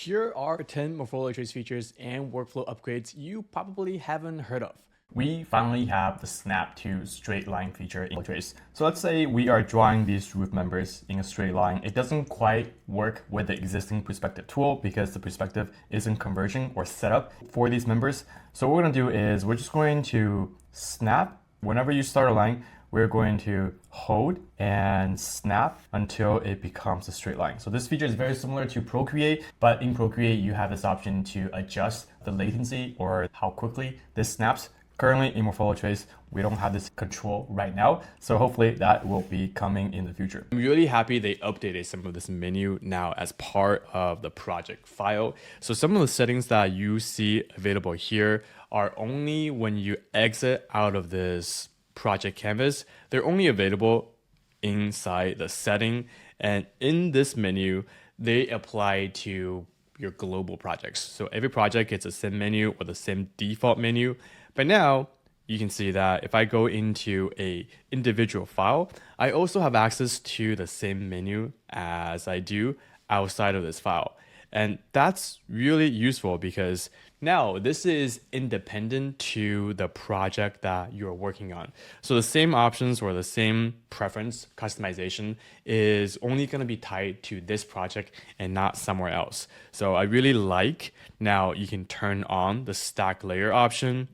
Here are 10 Morphology trace features and workflow upgrades you probably haven't heard of. We finally have the snap to straight line feature in Trace. So let's say we are drawing these roof members in a straight line. It doesn't quite work with the existing perspective tool because the perspective isn't converging or set up for these members. So what we're going to do is we're just going to snap. Whenever you start a line, we're going to hold and snap until it becomes a straight line. So this feature is very similar to Procreate, but in Procreate, you have this option to adjust the latency or how quickly this snaps. Currently in Morphology Trace, we don't have this control right now, so hopefully that will be coming in the future. I'm really happy they updated some of this menu now as part of the project file. So some of the settings that you see available here are only when you exit out of this project canvas. They're only available inside the setting, and in this menu, they apply to your global projects. So every project gets the same menu or the same default menu. But now you can see that if I go into a individual file, I also have access to the same menu as I do outside of this file. And that's really useful because now this is independent to the project that you're working on. So the same options or the same preference customization is only going to be tied to this project and not somewhere else. So I really like now you can turn on the stack layer option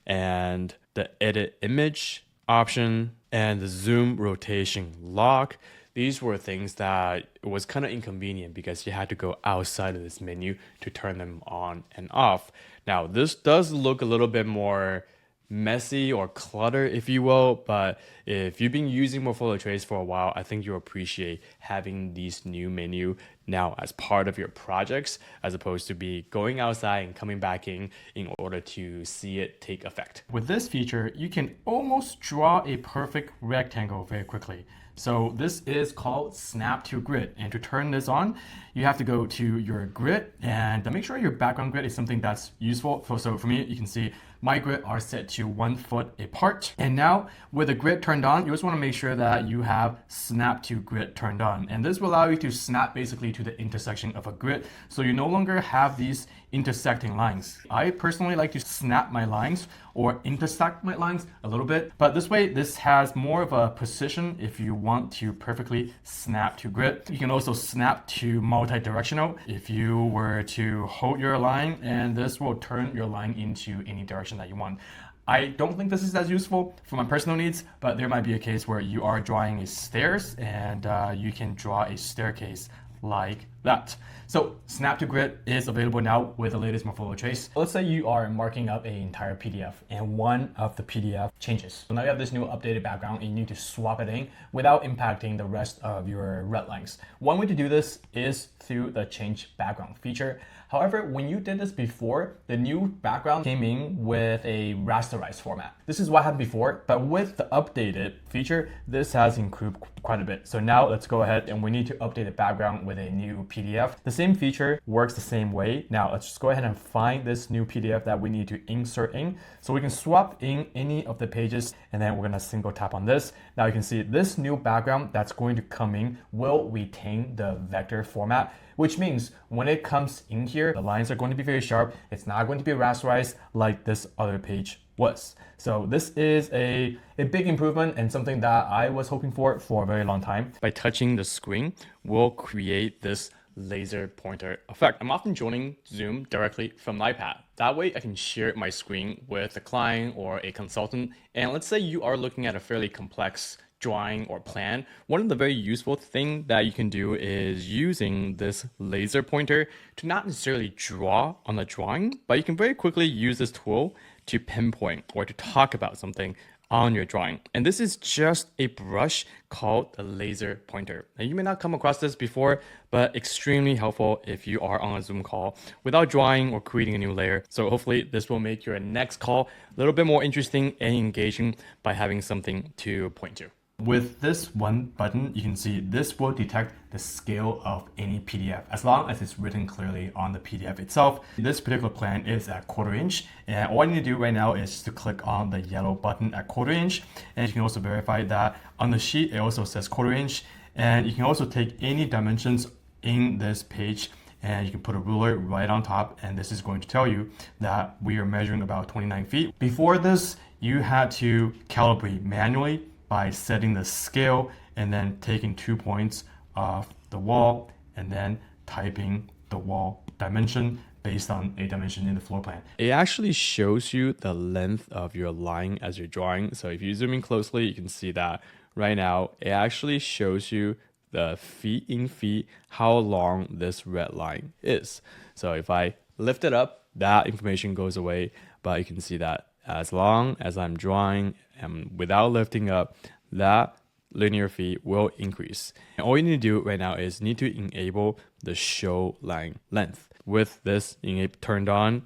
and the edit image option and the zoom rotation lock. These were things that was kind of inconvenient because you had to go outside of this menu to turn them on and off. Now, this does look a little bit more messy or cluttered, if you will, but if you've been using Morphology Trace for a while, I think you'll appreciate having these new menu now as part of your projects, as opposed to be going outside and coming back in order to see it take effect. With this feature, you can almost draw a perfect rectangle very quickly. So this is called snap to grid. And to turn this on, you have to go to your grid and make sure your background grid is something that's useful. So for me, you can see my grid are set to 1 foot apart. And now with the grid turned on, you just want to make sure that you have snap to grid turned on. And this will allow you to snap basically to the intersection of a grid. So you no longer have these intersecting lines. I personally like to snap my lines or intersect my lines a little bit, but this way, this has more of a precision if you want to perfectly snap to grid. You can also snap to multi-directional if you were to hold your line, and this will turn your line into any direction that you want. I don't think this is as useful for my personal needs, but there might be a case where you are drawing a stairs and you can draw a staircase like that. So snap to grid is available now with the latest Morphology Trace. Let's say you are marking up an entire PDF and one of the PDF changes. So now you have this new updated background and you need to swap it in without impacting the rest of your red lines. One way to do this is through the change background feature. However, when you did this before, the new background came in with a rasterized format. This is what happened before, but with the updated feature, this has improved quite a bit. So now let's go ahead and we need to update the background with a new PDF. The same feature works the same way. Now let's just go ahead and find this new PDF that we need to insert in. So we can swap in any of the pages and then we're gonna single tap on this. Now you can see this new background that's going to come in will retain the vector format, which means when it comes in here, the lines are going to be very sharp. It's not going to be rasterized like this other page was. So this is a big improvement and something that I was hoping for a very long time. By touching the screen, we'll create this laser pointer effect. I'm often joining Zoom directly from my iPad. That way I can share my screen with a client or a consultant. And let's say you are looking at a fairly complex drawing or plan. One of the very useful thing that you can do is using this laser pointer to not necessarily draw on the drawing, but you can very quickly use this tool to pinpoint or to talk about something on your drawing. And this is just a brush called the laser pointer. Now you may not come across this before, but extremely helpful if you are on a Zoom call without drawing or creating a new layer. So hopefully this will make your next call a little bit more interesting and engaging by having something to point to. With this one button, you can see this will detect the scale of any PDF as long as it's written clearly on the PDF itself. This particular plan is at 1/4 inch, and all you need to do right now is to click on the yellow button at 1/4 inch, and you can also verify that on the sheet it also says 1/4 inch, and you can also take any dimensions in this page and you can put a ruler right on top, and this is going to tell you that we are measuring about 29 feet. Before this, you had to calibrate manually by setting the scale and then taking 2 points off the wall and then typing the wall dimension based on a dimension in the floor plan. It actually shows you the length of your line as you're drawing. So if you zoom in closely, you can see that right now it actually shows you the feet in feet how long this red line is. So if I lift it up, that information goes away, but you can see that as long as I'm drawing and without lifting up, that linear feet will increase. And all you need to do right now is need to enable the show line length. With this turned on,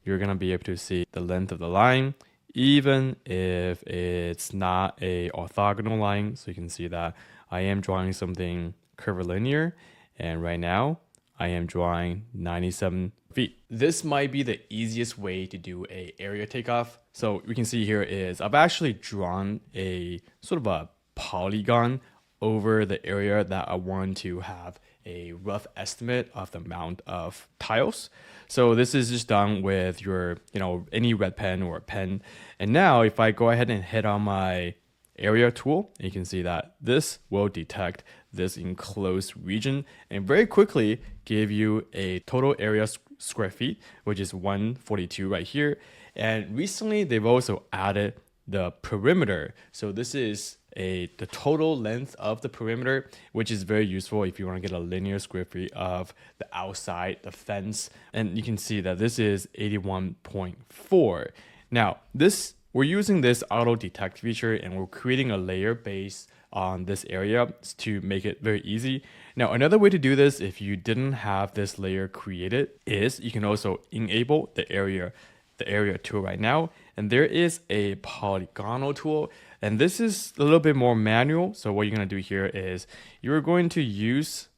you're gonna be able to see the length of the line, even if it's not a orthogonal line. So you can see that I am drawing something curvilinear, and right now I am drawing 97 feet. This might be the easiest way to do a area takeoff. So we can see here is I've actually drawn a sort of a polygon over the area that I want to have a rough estimate of the amount of tiles. So this is just done with your, any red pen or a pen. And now if I go ahead and hit on my area tool, you can see that this will detect this enclosed region and very quickly give you a total area square feet, which is 142 right here. And recently they've also added the perimeter. So this is the total length of the perimeter, which is very useful if you want to get a linear square feet of the outside, the fence. And you can see that this is 81.4. Now, we're using this auto detect feature and we're creating a layer based on this area to make it very easy. Now, another way to do this, if you didn't have this layer created, is you can also enable the area tool right now. And there is a polygonal tool, and this is a little bit more manual. So what you're going to do here is you're going to use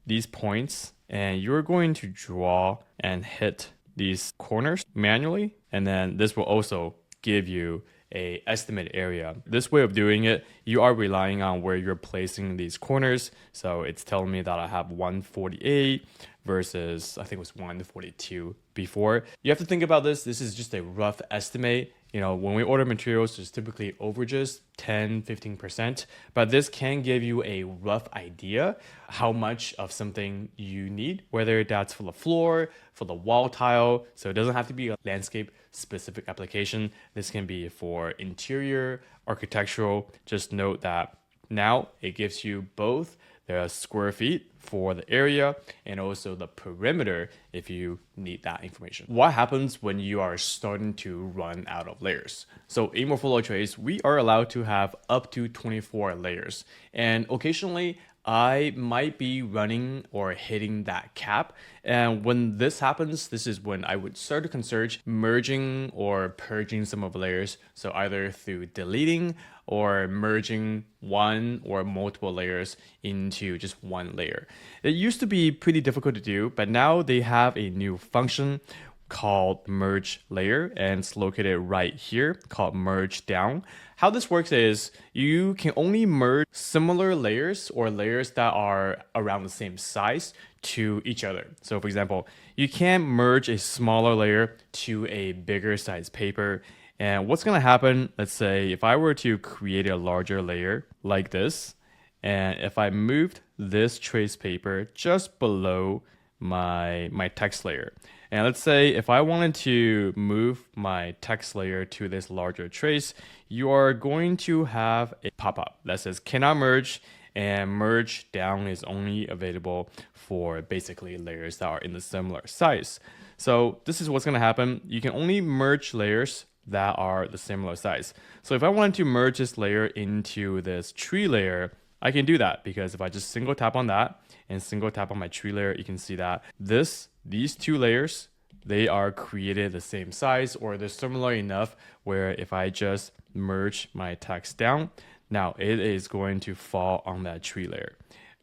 these points and you're going to draw and hit these corners manually. And then this will also give you a estimate area. This way of doing it, you are relying on where you're placing these corners. So it's telling me that I have 148 versus I think it was 142 before. You have to think about this. This is just a rough estimate. When we order materials, there's typically overages 10-15%, but this can give you a rough idea how much of something you need, whether that's for the floor, for the wall tile. So it doesn't have to be a landscape specific application. This can be for interior, architectural. Just note that now it gives you both the square feet for the area and also the perimeter if you need that information. What happens when you are starting to run out of layers? So in Morphology trays, we are allowed to have up to 24 layers. And occasionally I might be running or hitting that cap. And when this happens, this is when I would start to consider merging or purging some of the layers. So either through deleting or merging one or multiple layers into just one layer. It used to be pretty difficult to do, but now they have a new function called merge layer, and it's located right here called merge down. How this works is you can only merge similar layers or layers that are around the same size to each other. So for example, you can merge a smaller layer to a bigger size paper. And what's going to happen, let's say if I were to create a larger layer like this, and if I moved this trace paper just below my text layer, and let's say if I wanted to move my text layer to this larger trace, you are going to have a pop-up that says cannot merge, and merge down is only available for basically layers that are in the similar size. So this is what's going to happen. You can only merge layers that are the similar size. So if I wanted to merge this layer into this tree layer, I can do that because if I just single tap on that and single tap on my tree layer, you can see that these two layers, they are created the same size or they're similar enough where if I just merge my text down, now it is going to fall on that tree layer.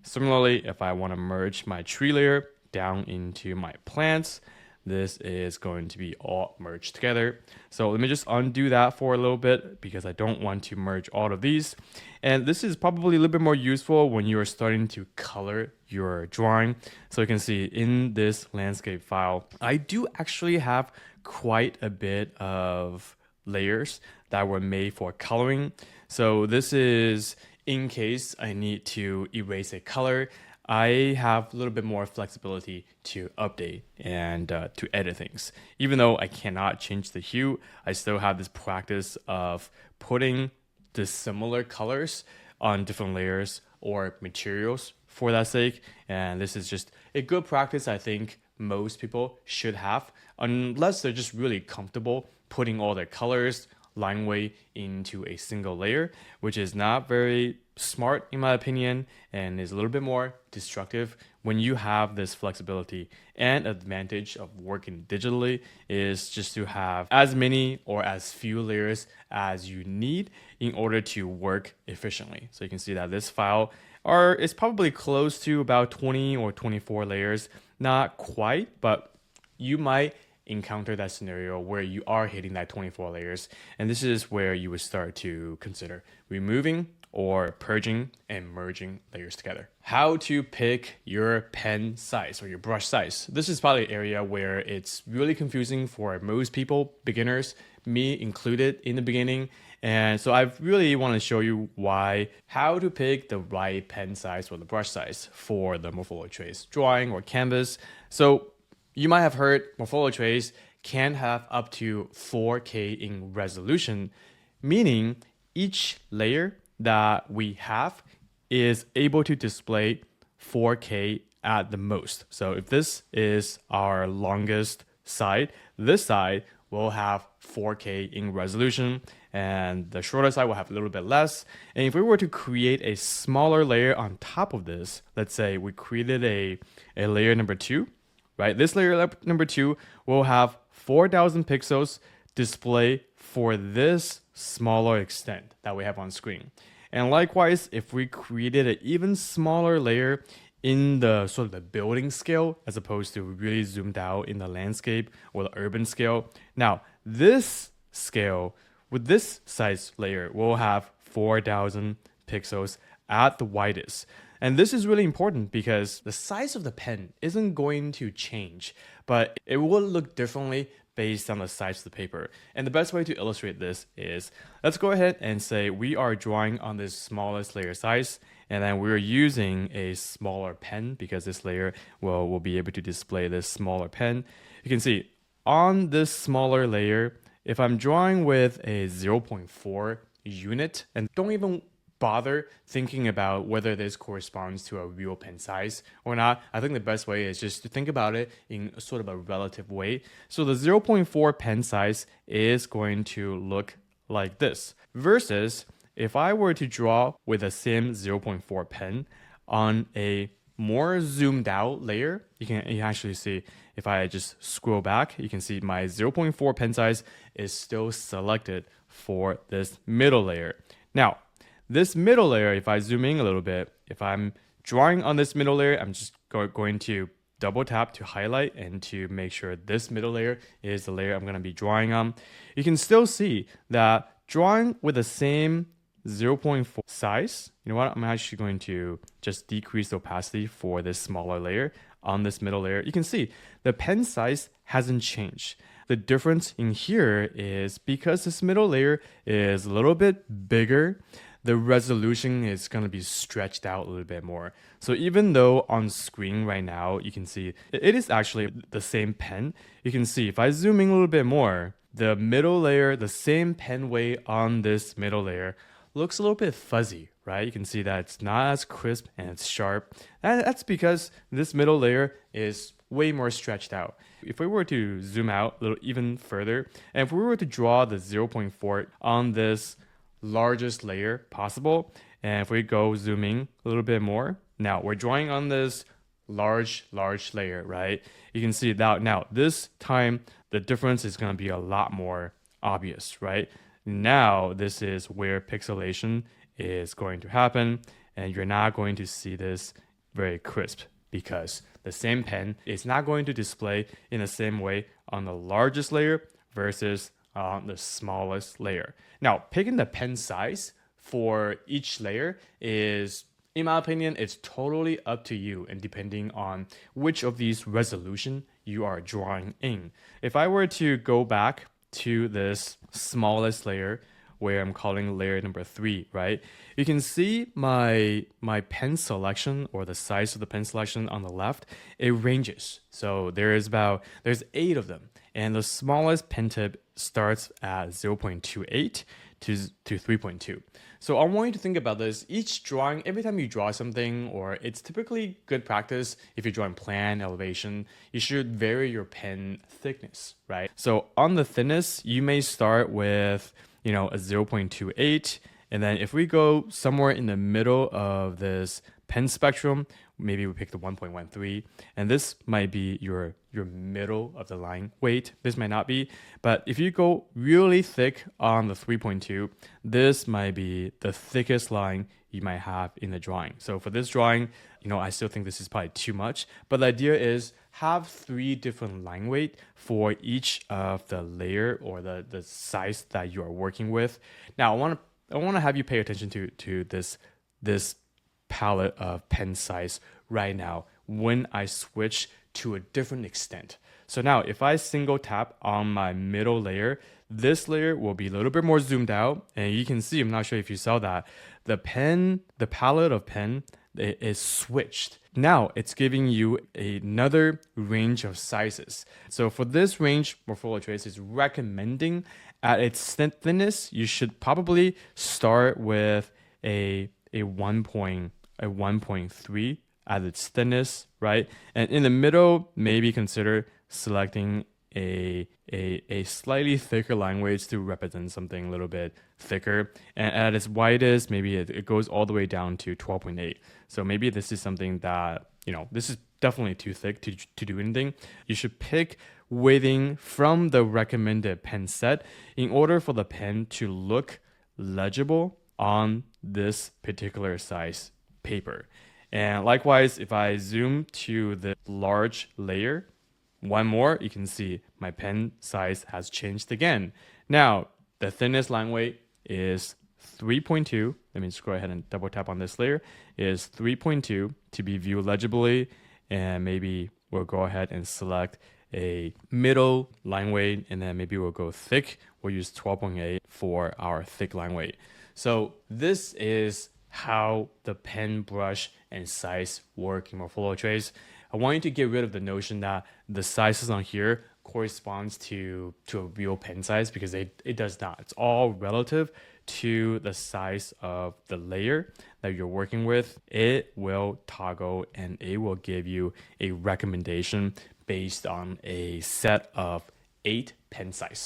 Similarly, if I want to merge my tree layer down into my plants, this is going to be all merged together. So let me just undo that for a little bit because I don't want to merge all of these. And this is probably a little bit more useful when you are starting to color your drawing. So you can see in this landscape file, I do actually have quite a bit of layers that were made for coloring. So this is in case I need to erase a color, I have a little bit more flexibility to update and to edit things. Even though I cannot change the hue, I still have this practice of putting the similar colors on different layers or materials for that sake. And this is just a good practice I think most people should have, unless they're just really comfortable putting all their colors line weight into a single layer, which is not very smart in my opinion and is a little bit more destructive. When you have this flexibility and advantage of working digitally is just to have as many or as few layers as you need in order to work efficiently. So you can see that this file is probably close to about 20 or 24 layers, not quite, but you might encounter that scenario where you are hitting that 24 layers. And this is where you would start to consider removing or purging and merging layers together. How to pick your pen size or your brush size. This is probably an area where it's really confusing for most people, beginners, me included in the beginning. And so I really want to show you how to pick the right pen size or the brush size for the Morpholio trace drawing or canvas. So you might have heard Morpholio trace can have up to 4K in resolution, meaning each layer that we have is able to display 4K at the most. So if this is our longest side, this side will have 4K in resolution, and the shorter side will have a little bit less. And if we were to create a smaller layer on top of this, let's say we created a layer number 2, right? This layer number 2 will have 4,000 pixels display for this smaller extent that we have on screen. And likewise, if we created an even smaller layer in the sort of the building scale, as opposed to really zoomed out in the landscape or the urban scale. Now, this scale with this size layer will have 4,000 pixels at the widest. And this is really important because the size of the pen isn't going to change, but it will look differently based on the size of the paper. And the best way to illustrate this is, let's go ahead and say we are drawing on this smallest layer size, and then we're using a smaller pen because this layer will be able to display this smaller pen. You can see on this smaller layer, if I'm drawing with a 0.4 unit, and don't even bother thinking about whether this corresponds to a real pen size or not. I think the best way is just to think about it in sort of a relative way. So the 0.4 pen size is going to look like this. Versus if I were to draw with the same 0.4 pen on a more zoomed out layer, you can actually see if I just scroll back, you can see my 0.4 pen size is still selected for this middle layer. Now, this middle layer, if I zoom in a little bit, if I'm drawing on this middle layer, I'm just going to double tap to highlight and to make sure this middle layer is the layer I'm going to be drawing on. You can still see that drawing with the same 0.4 size, you know what, I'm actually going to just decrease the opacity for this smaller layer on this middle layer. You can see the pen size hasn't changed. The difference in here is because this middle layer is a little bit bigger, the resolution is going to be stretched out a little bit more. So even though on screen right now, you can see it is actually the same pen. You can see if I zoom in a little bit more, the middle layer, the same pen weight on this middle layer looks a little bit fuzzy, right? You can see that it's not as crisp and it's sharp. And that's because this middle layer is way more stretched out. If we were to zoom out a little even further, and if we were to draw the 0.4 on this largest layer possible, and if we go zooming a little bit more, now we're drawing on this large layer, right? You can see that now this time the difference is going to be a lot more obvious, right? Now this is where pixelation is going to happen, and you're not going to see this very crisp because the same pen is not going to display in the same way on the largest layer versus on the smallest layer. Now, picking the pen size for each layer is, in my opinion, it's totally up to you and depending on which of these resolution you are drawing in. If I were to go back to this smallest layer where I'm calling layer number 3, right? You can see my pen selection or the size of the pen selection on the left, it ranges. So there's 8 of them. And the smallest pen tip starts at 0.28 to 3.2. So I want you to think about this. Each drawing, every time you draw something, or it's typically good practice if you're drawing plan, elevation, you should vary your pen thickness, right? So on the thinness, you may start with, a 0.28. And then if we go somewhere in the middle of this pen spectrum, maybe we pick the 1.13, and this might be your middle of the line weight. This might not be, but if you go really thick on the 3.2, this might be the thickest line you might have in the drawing. So for this drawing, I still think this is probably too much, but the idea is have 3 different line weight for each of the layer or the size that you are working with. Now, I want to have you pay attention to this palette of pen size right now when I switch to a different extent. So now if I single tap on my middle layer, this layer will be a little bit more zoomed out, and you can see, I'm not sure if you saw that, the palette of pen is switched. Now it's giving you another range of sizes. So for this range, Morpholio Trace is recommending at its thinness, you should probably start with a 1.3 at its thinness, right? And in the middle, maybe consider selecting a slightly thicker line weights to represent something a little bit thicker. And at its widest, maybe it goes all the way down to 12.8. So maybe this is something that, this is definitely too thick to do anything. You should pick weighting from the recommended pen set in order for the pen to look legible on this particular size paper. And likewise, if I zoom to the large layer, one more, you can see my pen size has changed again. Now, the thinnest line weight is 3.2. Let me just go ahead and double tap on this layer. Is 3.2 to be viewed legibly. And maybe we'll go ahead and select a middle line weight, and then maybe we'll go thick. We'll use 12.8 for our thick line weight. So this is how the pen, brush, and size work in Morpholio Trace. I want you to get rid of the notion that the sizes on here corresponds to a real pen size, because it does not. It's all relative to the size of the layer that you're working with. It will toggle and it will give you a recommendation based on a set of 8 pen size.